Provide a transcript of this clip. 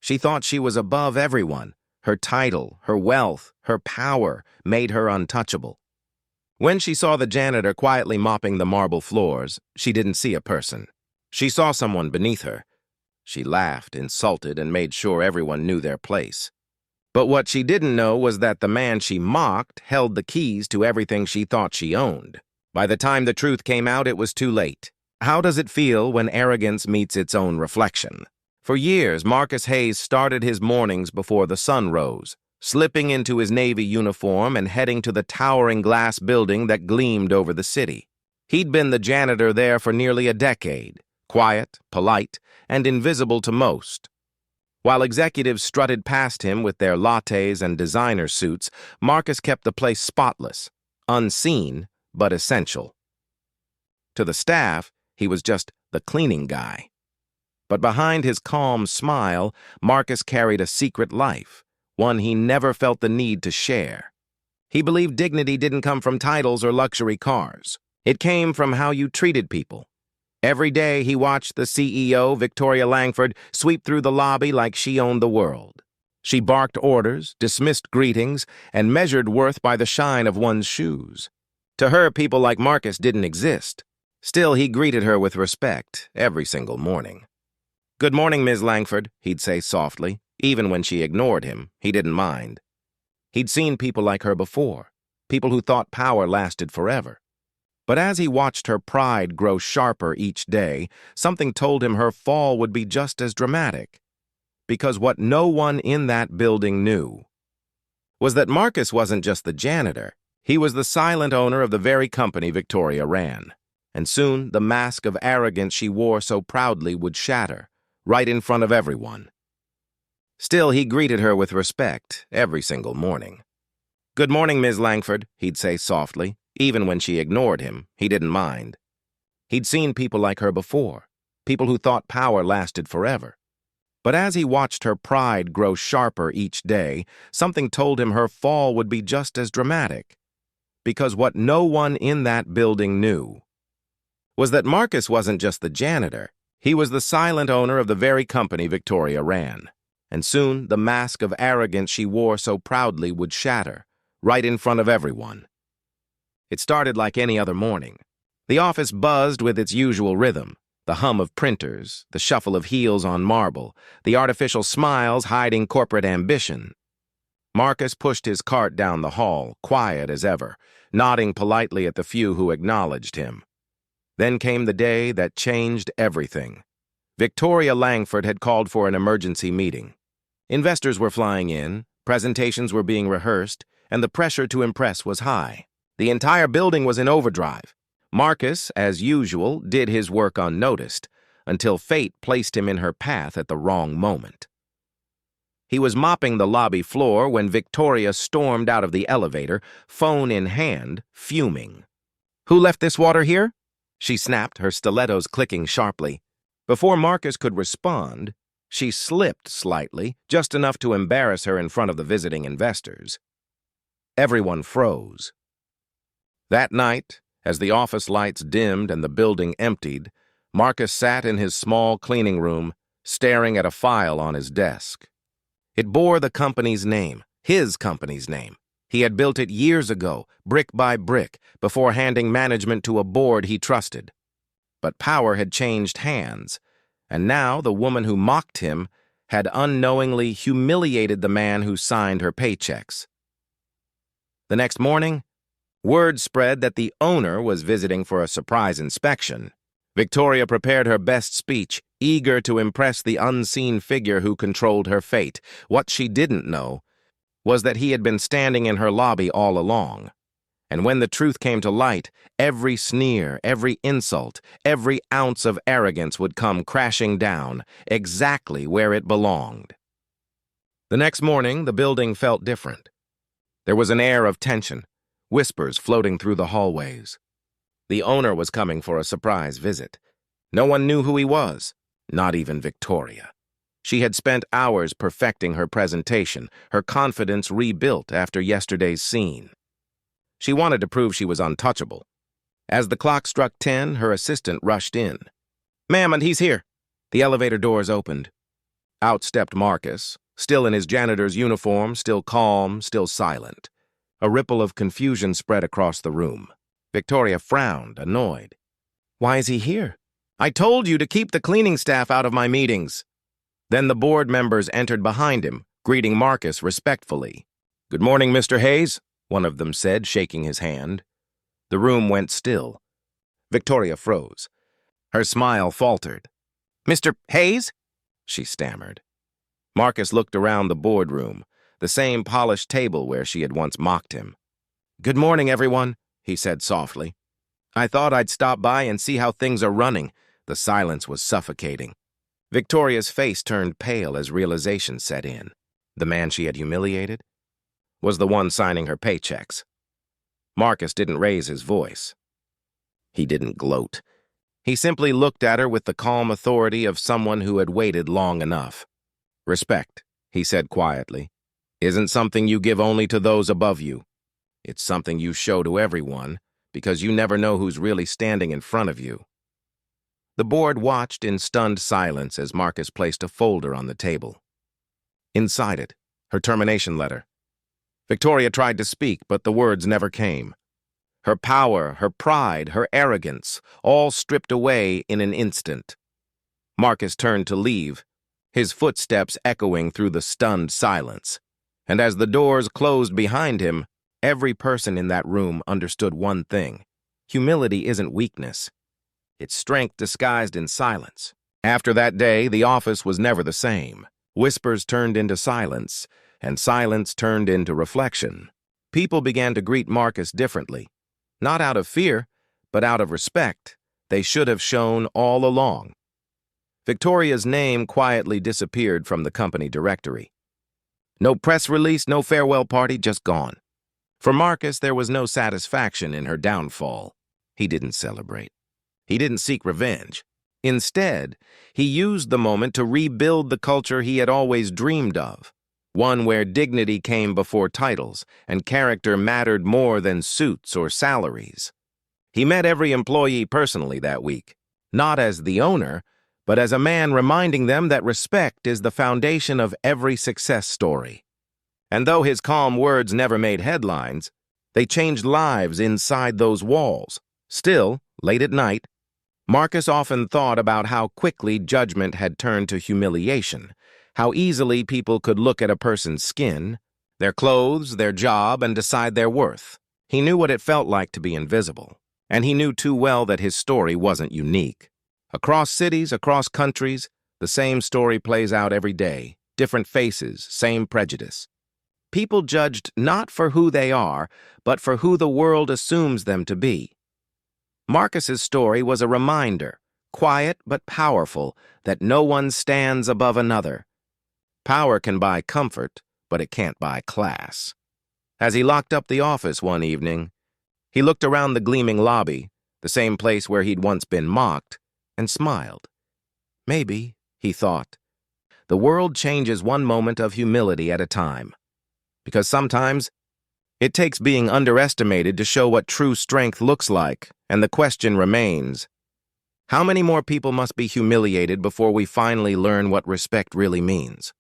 She thought she was above everyone. Her title, her wealth, her power made her untouchable. When she saw the janitor quietly mopping the marble floors, she didn't see a person. She saw someone beneath her. She laughed, insulted, and made sure everyone knew their place. But what she didn't know was that the man she mocked held the keys to everything she thought she owned. By the time the truth came out, it was too late. How does it feel when arrogance meets its own reflection? For years, Marcus Hayes started his mornings before the sun rose, slipping into his Navy uniform and heading to the towering glass building that gleamed over the city. He'd been the janitor there for nearly a decade, quiet, polite, and invisible to most. While executives strutted past him with their lattes and designer suits, Marcus kept the place spotless, unseen, but essential. To the staff, he was just the cleaning guy. But behind his calm smile, Marcus carried a secret life, one he never felt the need to share. He believed dignity didn't come from titles or luxury cars. It came from how you treated people. Every day he watched the CEO, Victoria Langford, sweep through the lobby like she owned the world. She barked orders, dismissed greetings, and measured worth by the shine of one's shoes. To her, people like Marcus didn't exist. Still, he greeted her with respect every single morning. "Good morning, Ms. Langford," he'd say softly. Even when she ignored him, he didn't mind. He'd seen people like her before, people who thought power lasted forever. But as he watched her pride grow sharper each day, something told him her fall would be just as dramatic. Because what no one in that building knew was that Marcus wasn't just the janitor. He was the silent owner of the very company Victoria ran. And soon the mask of arrogance she wore so proudly would shatter, right in front of everyone. Still, he greeted her with respect every single morning. "Good morning, Ms. Langford," he'd say softly. Even when she ignored him, he didn't mind. He'd seen people like her before, people who thought power lasted forever. But as he watched her pride grow sharper each day, something told him her fall would be just as dramatic. Because what no one in that building knew was that Marcus wasn't just the janitor. He was the silent owner of the very company Victoria ran. And soon the mask of arrogance she wore so proudly would shatter, right in front of everyone. It started like any other morning. The office buzzed with its usual rhythm, the hum of printers, the shuffle of heels on marble, the artificial smiles hiding corporate ambition. Marcus pushed his cart down the hall, quiet as ever, nodding politely at the few who acknowledged him. Then came the day that changed everything. Victoria Langford had called for an emergency meeting. Investors were flying in, presentations were being rehearsed, and the pressure to impress was high. The entire building was in overdrive. Marcus, as usual, did his work unnoticed, until fate placed him in her path at the wrong moment. He was mopping the lobby floor when Victoria stormed out of the elevator, phone in hand, fuming. "Who left this water here?" she snapped, her stilettos clicking sharply. Before Marcus could respond, she slipped slightly, just enough to embarrass her in front of the visiting investors. Everyone froze. That night, as the office lights dimmed and the building emptied, Marcus sat in his small cleaning room, staring at a file on his desk. It bore the company's name, his company's name. He had built it years ago, brick by brick, before handing management to a board he trusted. But power had changed hands, and now the woman who mocked him had unknowingly humiliated the man who signed her paychecks. The next morning, word spread that the owner was visiting for a surprise inspection. Victoria prepared her best speech, eager to impress the unseen figure who controlled her fate. What she didn't know was that he had been standing in her lobby all along. And when the truth came to light, every sneer, every insult, every ounce of arrogance would come crashing down, exactly where it belonged. The next morning, the building felt different. There was an air of tension, whispers floating through the hallways. The owner was coming for a surprise visit. No one knew who he was, not even Victoria. She had spent hours perfecting her presentation, her confidence rebuilt after yesterday's scene. She wanted to prove she was untouchable. As the clock struck 10, her assistant rushed in. "Ma'am, and he's here." The elevator doors opened. Out stepped Marcus, still in his janitor's uniform, still calm, still silent. A ripple of confusion spread across the room. Victoria frowned, annoyed. "Why is he here?" "I told you to keep the cleaning staff out of my meetings." Then the board members entered behind him, greeting Marcus respectfully. "Good morning, Mr. Hayes," one of them said, shaking his hand. The room went still. Victoria froze. Her smile faltered. "Mr. Hayes?" she stammered. Marcus looked around the boardroom, the same polished table where she had once mocked him. "Good morning, everyone," he said softly. "I thought I'd stop by and see how things are running." The silence was suffocating. Victoria's face turned pale as realization set in. The man she had humiliated was the one signing her paychecks. Marcus didn't raise his voice. He didn't gloat. He simply looked at her with the calm authority of someone who had waited long enough. "Respect," he said quietly, "isn't something you give only to those above you. It's something you show to everyone, because you never know who's really standing in front of you." The board watched in stunned silence as Marcus placed a folder on the table. Inside it, her termination letter. Victoria tried to speak, but the words never came. Her power, her pride, her arrogance, all stripped away in an instant. Marcus turned to leave, his footsteps echoing through the stunned silence. And as the doors closed behind him, every person in that room understood one thing. Humility isn't weakness. It's strength disguised in silence. After that day, the office was never the same. Whispers turned into silence, and silence turned into reflection. People began to greet Marcus differently. Not out of fear, but out of respect they should have shown all along. Victoria's name quietly disappeared from the company directory. No press release, no farewell party, just gone. For Marcus, there was no satisfaction in her downfall. He didn't celebrate. He didn't seek revenge. Instead, he used the moment to rebuild the culture he had always dreamed of, one where dignity came before titles and character mattered more than suits or salaries. He met every employee personally that week, not as the owner, but as a man reminding them that respect is the foundation of every success story. And though his calm words never made headlines, they changed lives inside those walls. Still, late at night, Marcus often thought about how quickly judgment had turned to humiliation, how easily people could look at a person's skin, their clothes, their job, and decide their worth. He knew what it felt like to be invisible, and he knew too well that his story wasn't unique. Across cities, across countries, the same story plays out every day, different faces, same prejudice. People judged not for who they are, but for who the world assumes them to be. Marcus's story was a reminder, quiet but powerful, that no one stands above another. Power can buy comfort, but it can't buy class. As he locked up the office one evening, he looked around the gleaming lobby, the same place where he'd once been mocked, and smiled. Maybe, he thought, the world changes one moment of humility at a time. Because sometimes it takes being underestimated to show what true strength looks like, and the question remains, how many more people must be humiliated before we finally learn what respect really means?